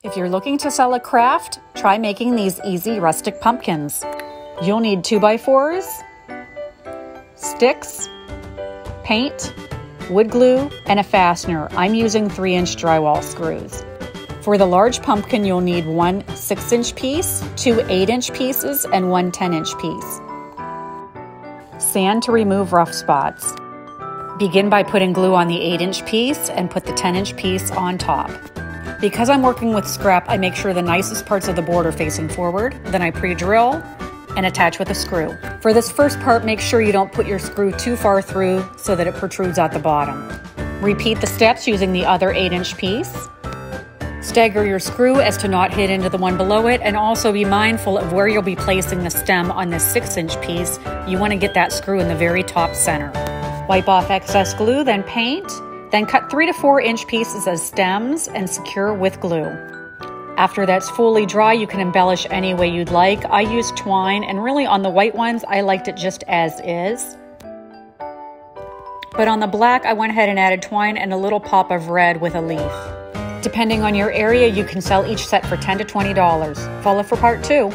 If you're looking to sell a craft, try making these easy rustic pumpkins. You'll need 2x4s, sticks, paint, wood glue, and a fastener. I'm using 3-inch drywall screws. For the large pumpkin, you'll need one 6-inch piece, 2 8-inch pieces, and one 10-inch piece. Sand to remove rough spots. Begin by putting glue on the 8-inch piece and put the 10-inch piece on top. Because I'm working with scrap, I make sure the nicest parts of the board are facing forward. Then I pre-drill and attach with a screw. For this first part, make sure you don't put your screw too far through so that it protrudes at the bottom. Repeat the steps using the other 8-inch piece. Stagger your screw as to not hit into the one below it, and also be mindful of where you'll be placing the stem on this 6-inch piece. You want to get that screw in the very top center. Wipe off excess glue, then paint. Then cut 3 to 4-inch pieces as stems and secure with glue. After that's fully dry, you can embellish any way you'd like. I used twine, and really on the white ones, I liked it just as is. But on the black, I went ahead and added twine and a little pop of red with a leaf. Depending on your area, you can sell each set for $10 to $20. Follow for part 2.